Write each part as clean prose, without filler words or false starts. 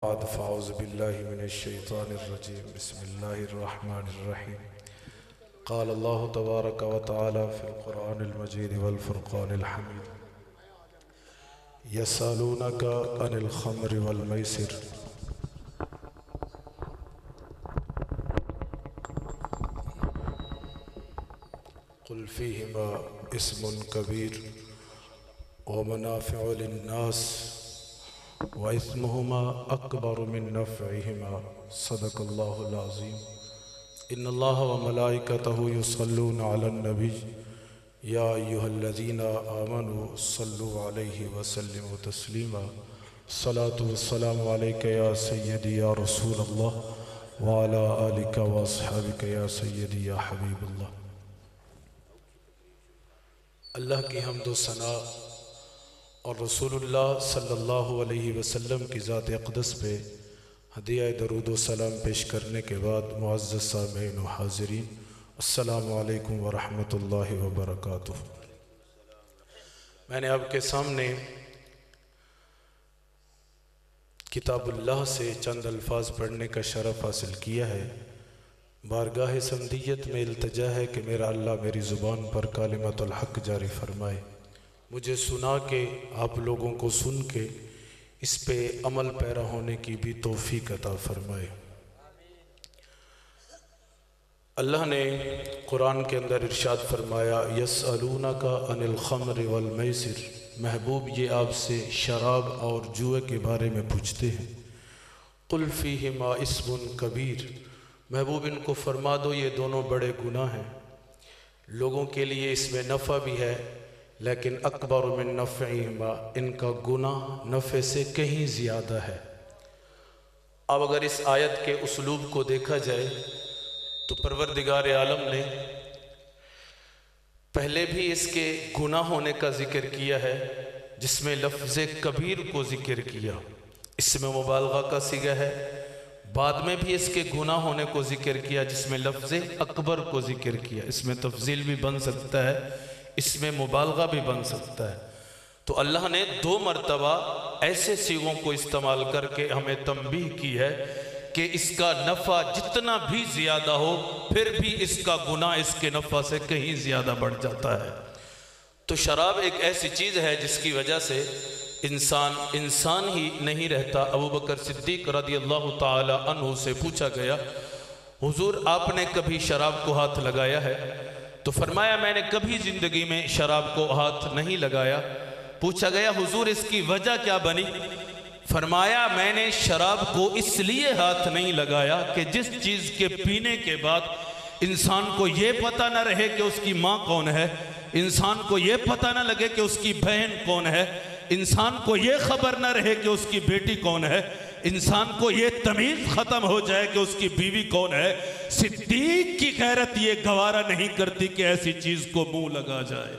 बाद फ़ाउज़ु बिल्लाहि मिनश्शैतानिर्रजीम बिस्मिल्लाहिर्रहमानिर्रहीम क़ाल अल्लाहु तबारक व तआला फ़िल क़ुरआनिल मजीद वल फ़ुरक़ानिल हमीद यसअलूनका अनिल ख़म्रि वल मैसिर क़ुल फ़ीहिमा इस्मुन कबीर व मनाफ़िउ लिन्नास व इस्मुहुमा अकबर मिन नफ़इहिमा सदक़ल्लाहुल अज़ीम इन्नल्लाह व मलाइकतहु युसल्लूना अलन नबी या अय्युहल्लज़ीना आमनू सल्लु अलैहि व सल्लिमू तस्लीमा सलातु वस्सलामु अलैका या सय्यदी या रसूलल्लाह व अला आलिका व अस्हाबिका या सय्यदी या हबीबल्लाह। अल्लाह की हम्द व सना और रसूलुल्लाह सल्लल्लाहु अलैहि वसल्लम की ज़ात अक़दस पे हदिया दरूद व सलाम पेश करने के बाद मुअज़्ज़ज़ सामीईन व हाज़िरीन, अस्सलामु अलैकुम व रहमतुल्लाहि व बरकातुहू। मैंने आपके सामने किताबुल्लाह से चंद अल्फाज पढ़ने का शरफ़ हासिल किया है। बारगाह समदियत में इल्तिजा है कि मेरा अल्लाह मेरी ज़ुबान पर कालिमतुल हक़ जारी फरमाए, मुझे सुना के आप लोगों को सुन के इस पे अमल पैरा होने की भी तौफीक अता फरमाए। अल्लाह ने कुरान के अंदर इरशाद फरमाया, यसअलूनका अनिल ख़म्रि वल मैसिर, महबूब ये आपसे शराब और जुए के बारे में पूछते हैं। क़ुल फ़ीहिमा इस्मुन कबीर, महबूब इनको फरमा दो ये दोनों बड़े गुनाह हैं, लोगों के लिए इसमें नफ़ा भी है लेकिन अकबर मिन नफ़इहिमा, इनका गुनाह नफ़े से कहीं ज़्यादा है। अब अगर इस आयत के उसलूब को देखा जाए तो परवरदिगार आलम ने पहले भी इसके गुनाह होने का जिक्र किया है जिसमें लफ्ज़ कबीर को जिक्र किया, इसमें मुबालगा का सिगा है। बाद में भी इसके गुनाह होने को जिक्र किया जिसमें लफ्ज़ अकबर को जिक्र किया। इसमें तफजील भी बन सकता है, इसमें मुबालगा भी बन सकता है। तो अल्लाह ने दो मरतबा ऐसे सीगों को इस्तेमाल करके हमें तंबीह की है कि इसका नफ़ा जितना भी ज़्यादा हो फिर भी इसका गुनाह इसके नफ़ा से कहीं ज़्यादा बढ़ जाता है। तो शराब एक ऐसी चीज़ है जिसकी वजह से इंसान ही नहीं रहता। अबू बकर सिद्दीक़ रज़ियल्लाहु ताला अन्हु से पूछा गया, हुजूर आपने कभी शराब को हाथ लगाया है? तो फरमाया मैंने कभी ज़िंदगी में शराब को हाथ नहीं लगाया। पूछा गया हुजूर इसकी वजह क्या बनी? फरमाया मैंने शराब को इसलिए हाथ नहीं लगाया कि जिस चीज़ के पीने के बाद इंसान को ये पता न रहे कि उसकी माँ कौन है, इंसान को ये पता न लगे कि उसकी बहन कौन है, इंसान को ये खबर न रहे कि उसकी बेटी कौन है, इंसान को ये तमीज़ ख़त्म हो जाए कि उसकी बीवी कौन है। सिद्दीक की गैरत ये गवारा नहीं करती कि ऐसी चीज़ को मुंह लगा जाए।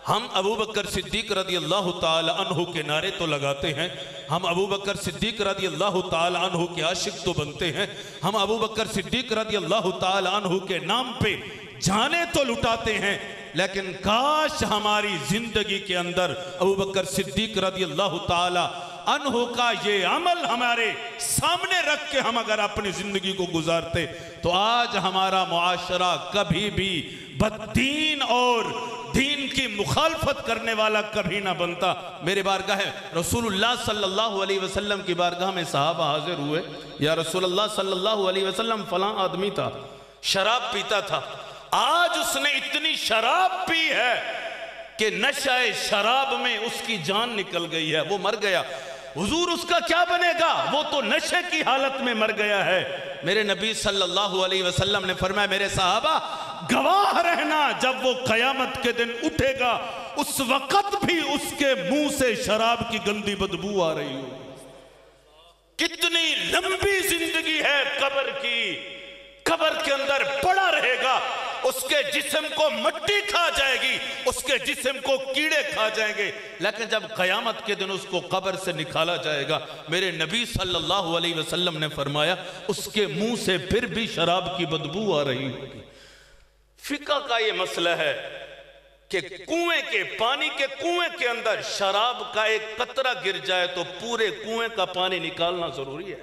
हम अबू बकर सिद्दीक रज़ियल्लाहु ताला अन्हु के नारे तो लगाते हैं, हम अबू बकर सिद्दीक रज़ियल्लाहु ताला अन्हु के आशिक तो बनते हैं, हम अबू बकर सिद्दीक रज़ियल्लाहु ताला अन्हु के नाम पे जाने तो लुटाते हैं, लेकिन काश हमारी जिंदगी के अंदर अबू बकर सिद्दीक रज़ियल्लाहु ताला अन्हु का ये अमल हमारे सामने रख के हम अगर अपनी जिंदगी को गुजारते तो आज हमारा मुआशरा कभी भी बददीन और दीन की मुखालफत करने वाला कभी ना बनता। मेरे बारगाह रसूलुल्लाह सल्लल्लाहु अलैहि वसल्लम की बारगाह में सहाबा हाजिर हुए, या रसूलुल्लाह सल्लल्लाहु अलैहि वसल्लम फलां आदमी था, शराब पीता था, आज उसने इतनी शराब पी है कि नशाए शराब में उसकी जान निकल गई है, वो मर गया। हुजूर उसका क्या बनेगा? वो तो नशे की हालत में मर गया है। मेरे नबी सल्लल्लाहु अलैहि वसल्लम ने फरमाया मेरे सहाबा गवाह रहना, जब वो कयामत के दिन उठेगा उस वक्त भी उसके मुंह से शराब की गंदी बदबू आ रही हो। कितनी लंबी जिंदगी है कब्र की, कब्र के अंदर पड़ा रहेगा, उसके जिस्म को मिट्टी खा जाएगी, उसके जिस्म को कीड़े खा जाएंगे, लेकिन जब क़यामत के दिन उसको कब्र से निकाला जाएगा, मेरे नबी सल्लल्लाहु अलैहि वसल्लम ने फरमाया उसके मुंह से फिर भी शराब की बदबू आ रही होगी। फिक़्ह का ये मसला है कि कुएं के पानी के कुएं के अंदर शराब का एक कतरा गिर जाए तो पूरे कुएं का पानी निकालना जरूरी है।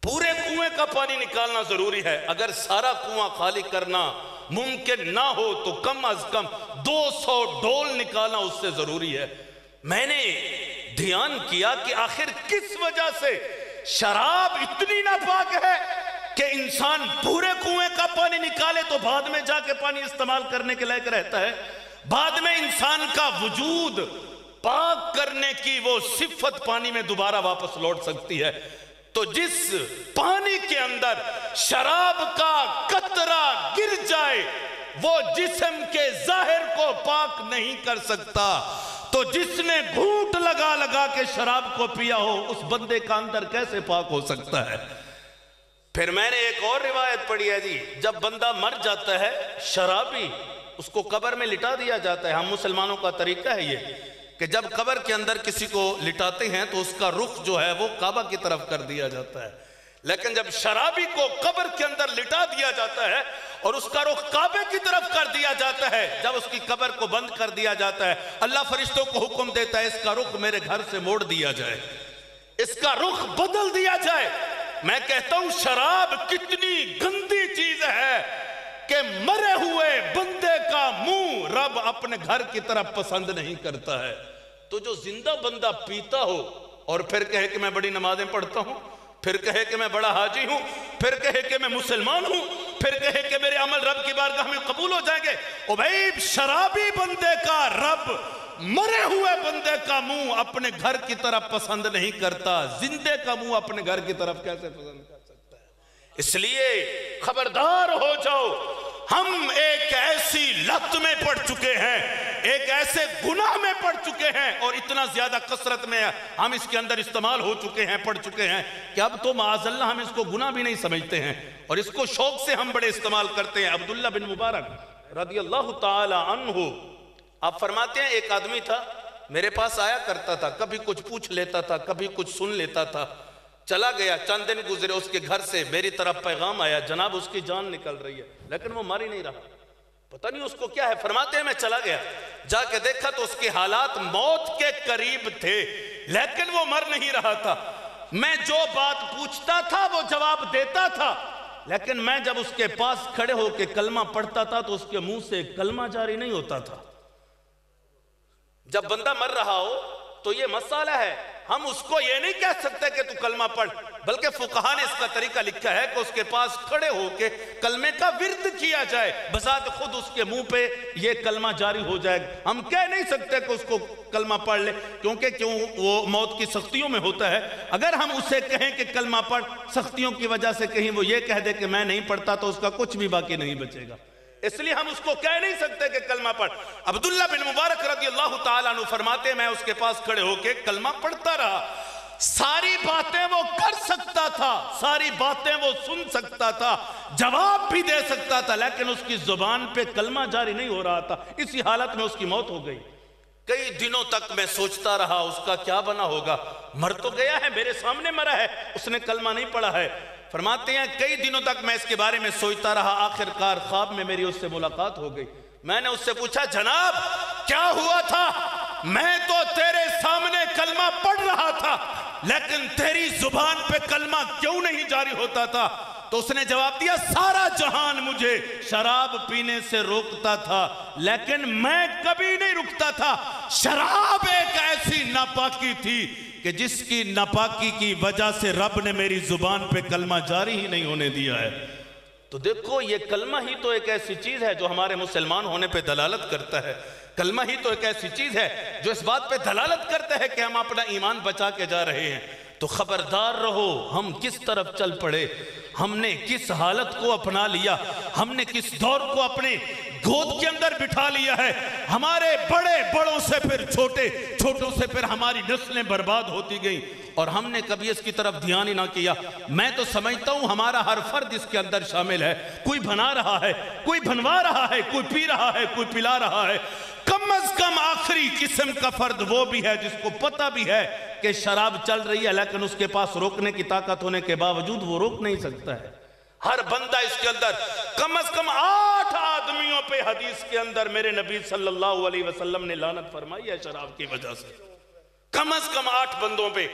पूरे कुएं का पानी निकालना जरूरी है। अगर सारा कुआं खाली करना मुमकिन ना हो तो कम अज कम 200 डोल निकालना उससे जरूरी है। मैंने ध्यान किया कि आखिर किस वजह से शराब इतनी नापाक है कि इंसान पूरे कुएं का पानी निकाले तो बाद में जाके पानी इस्तेमाल करने के लायक रहता है। बाद में इंसान का वजूद पाक करने की वो सिफत पानी में दोबारा वापस लौट सकती है। तो जिस पानी के अंदर शराब का कतरा गिर जाए वो जिस्म के जाहिर को पाक नहीं कर सकता, तो जिसने घूंट लगा लगा के शराब को पिया हो उस बंदे का अंदर कैसे पाक हो सकता है। फिर मैंने एक और रिवायत पढ़ी है जी, जब बंदा मर जाता है शराबी उसको कब्र में लिटा दिया जाता है। हम मुसलमानों का तरीका है ये कि जब कब्र के अंदर किसी को लिटाते हैं तो उसका रुख जो है वो काबा की तरफ कर दिया जाता है। लेकिन जब शराबी को कब्र के अंदर लिटा दिया जाता है और उसका रुख काबे की तरफ कर दिया जाता है, जब उसकी कब्र को बंद कर दिया जाता है, अल्लाह फरिश्तों को हुक्म देता है इसका रुख मेरे घर से मोड़ दिया जाए, इसका रुख बदल दिया जाए। मैं कहता हूं शराब कितनी गंदी चीज है कि मरे हुए बंदे का मुंह रब अपने घर की तरफ पसंद नहीं करता है। तो जो जिंदा बंदा पीता हो और फिर कहे कि मैं बड़ी नमाजें पढ़ता हूं, फिर कहे कि मैं बड़ा हाजी हूं, फिर कहे कि मैं मुसलमान हूं, फिर कहे कि मेरे अमल रब की बारगाह में कबूल हो जाएंगे। ओ भाई, शराबी बंदे का रब मरे हुए बंदे का मुंह अपने घर की तरफ पसंद नहीं करता, जिंदे का मुंह अपने घर की तरफ कैसे पसंद कर सकता है। इसलिए खबरदार हो जाओ, हम एक ऐसी लत में पड़ चुके हैं, एक ऐसे गुनाह में पड़ चुके हैं और इतना ज्यादा कसरत में हम इसके अंदर इस्तेमाल हो चुके हैं, पड़ चुके हैं कि अब तो माअज़ल्लाह हम इसको गुनाह भी नहीं समझते हैं और इसको शौक से हम बड़े इस्तेमाल करते हैं। अब्दुल्ला बिन मुबारक रदियल्लाहु ताला अन्हु आप फरमाते हैं एक आदमी था मेरे पास आया करता था, कभी कुछ पूछ लेता था, कभी कुछ सुन लेता था, चला गया, चंद दिन गुजरे, उसके घर से मेरी तरफ पैगाम आया जनाब उसकी जान निकल रही है, लेकिन वो मर ही नहीं रहा, पता नहीं उसको क्या है। फरमाते हैं मैं चला गया, जाके देखा तो उसके हालात मौत के करीब थे लेकिन वो मर नहीं रहा था। मैं जो बात पूछता था वो जवाब देता था, लेकिन मैं जब उसके पास खड़े होकर कलमा पढ़ता था तो उसके मुंह से कलमा जारी नहीं होता था। जब बंदा मर रहा हो तो ये मसाला है, हम उसको ये नहीं कह सकते कि तू कलमा पढ़, बल्कि फुकहा ने इसका तरीका लिखा है कि उसके पास खड़े होके कलमे का विर्द किया जाए, बजात खुद उसके मुंह पे ये कलमा जारी हो जाएगा। हम कह नहीं सकते कि उसको कलमा पढ़ ले, क्योंकि वो मौत की सख्तियों में होता है। अगर हम उसे कहें कि कलमा पढ़, सख्तियों की वजह से कहीं वो ये कह दे कि मैं नहीं पढ़ता तो उसका कुछ भी बाकी नहीं बचेगा, इसलिए हम उसको कह नहीं सकते कि कलमा पढ़। अब्दुल्ला बिन मुबारक रदियल्लाहु ताला अन्हु फरमाते मैं उसके पास खड़े होके कलमा पढ़ता रहा, सारी बातें वो कर सकता था, सारी बातें वो सुन सकता था, जवाब भी दे सकता था, लेकिन उसकी जुबान पे कलमा जारी नहीं हो रहा था। इसी हालत में उसकी मौत हो गई। कई दिनों तक मैं सोचता रहा उसका क्या बना होगा, मर तो गया है, मेरे सामने मरा है, उसने कलमा नहीं पढ़ा है। फरमाते हैं कई दिनों तक मैं इसके बारे में सोचता रहा, आखिरकार ख्वाब में मेरी उससे मुलाकात हो गई। मैंने उससे पूछा जनाब क्या हुआ था? मैं तो तेरे सामने कलमा पढ़ रहा था लेकिन तेरी जुबान पे कलमा क्यों नहीं जारी होता था? तो उसने जवाब दिया सारा जहान मुझे शराब पीने से रोकता था लेकिन मैं कभी नहीं रुकता था। शराब एक ऐसी नापाकी थी कि जिसकी नापाकी की वजह से रब ने मेरी जुबान पे कलमा जारी ही नहीं होने दिया है। तो देखो ये कलमा ही तो एक ऐसी चीज है जो हमारे मुसलमान होने पे दलालत करता है। कलमा ही तो एक ऐसी चीज है जो इस बात पे दलालत करता है कि हम अपना ईमान बचा के जा रहे हैं। तो खबरदार रहो, हम किस तरफ चल पड़े, हमने किस हालत को अपना लिया, हमने किस दौर को अपने गोद के अंदर बिठा लिया है। हमारे बड़े बड़ों से फिर छोटे, छोटों से फिर हमारी नस्लें बर्बाद होती गई और हमने कभी इसकी तरफ ध्यान ही ना किया। मैं तो समझता हूं हमारा हर फर्द इसके अंदर शामिल है। कोई बना रहा है, कोई बनवा रहा है, कोई पी रहा है, कोई पिला रहा है। कम अज कम आखिरी किस्म का फर्द वो भी है जिसको पता भी है कि शराब चल रही है लेकिन उसके पास रोकने की ताकत होने के बावजूद वो रोक नहीं सकता है। हर बंदा इसके अंदर कम अज कम 8 आदमियों पे हदीस के अंदर मेरे नबी सल्लल्लाहु अलैहि वसल्लम ने लानत फरमाई है शराब की वजह से। कम से कम 8 बंदों पे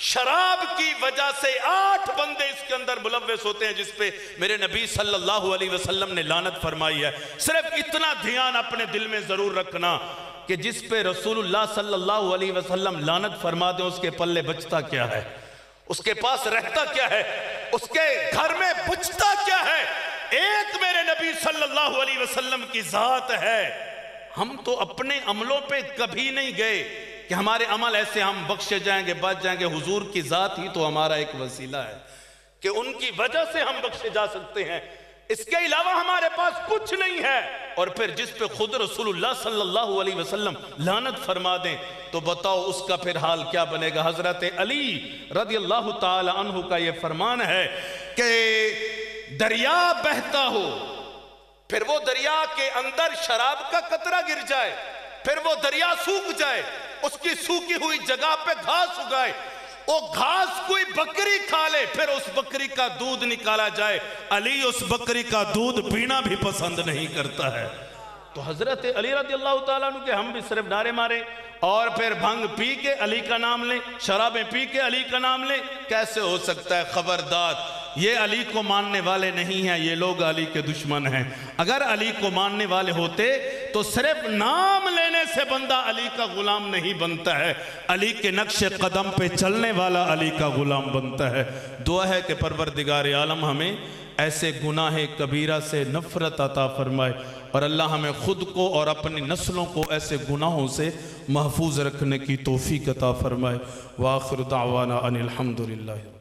शराब की वजह से 8 बंदे इसके अंदर मुलव्वस होते हैं जिस पे मेरे नबी सल्लल्लाहु अलैहि वसल्लम ने लानत फरमाई है। सिर्फ इतना ध्यान अपने दिल में जरूर रखना कि जिस पे रसूलुल्लाह सल्लल्लाहु अलैहि वसल्लम लानत फरमा दे उसके पल्ले बचता क्या है, उसके पास रहता क्या है, उसके घर में बचता क्या है। एक मेरे नबी सल्लल्लाहु अलैहि वसल्लम की जात है। हम तो अपने अमलों पे कभी नहीं गए कि हमारे अमल ऐसे हम बख्शे जाएंगे, बच जाएंगे। हुजूर की जात ही तो हमारा एक वसीला है कि उनकी वजह से हम बख्शे जा सकते हैं, इसके अलावा हमारे पास कुछ नहीं है। और फिर जिस पे खुद रसूलुल्लाह सल्लल्लाहु अलैहि वसल्लम लानत फरमा दें तो बताओ उसका फिर हाल क्या बनेगा। हजरत अली रदियल्लाहु ताला अन्हु का यह फरमान है कि दरिया बहता हो, फिर वो दरिया के अंदर शराब का कतरा गिर जाए, फिर वो दरिया सूख जाए, उसकी सूखी हुई जगह पे घास उगाए, वो घास कोई बकरी खा ले, फिर उस बकरी का दूध निकाला जाए, अली उस बकरी का दूध पीना भी पसंद नहीं करता है। तो हजरत अली रज़ियल्लाहु ताला अन्हु के हम भी सिर्फ नारे मारे और फिर भंग पी के अली का नाम लें, शराबें पी के अली का नाम लें, कैसे हो सकता है। खबरदार, ये अली को मानने वाले नहीं हैं, ये लोग अली के दुश्मन हैं। अगर अली को मानने वाले होते तो सिर्फ नाम लेने से बंदा अली का गुलाम नहीं बनता है, अली के नक्शे कदम पे चलने वाला अली का गुलाम बनता है। दुआ है कि परवरदिगार आलम हमें ऐसे गुनाह कबीरा से नफरत अता फरमाए और अल्लाह हमें खुद को और अपनी नस्लों को ऐसे गुनाहों से महफूज रखने की तौफीक अता फरमाए। व आखिर दावाना अनिल हम्दुलिल्लाह।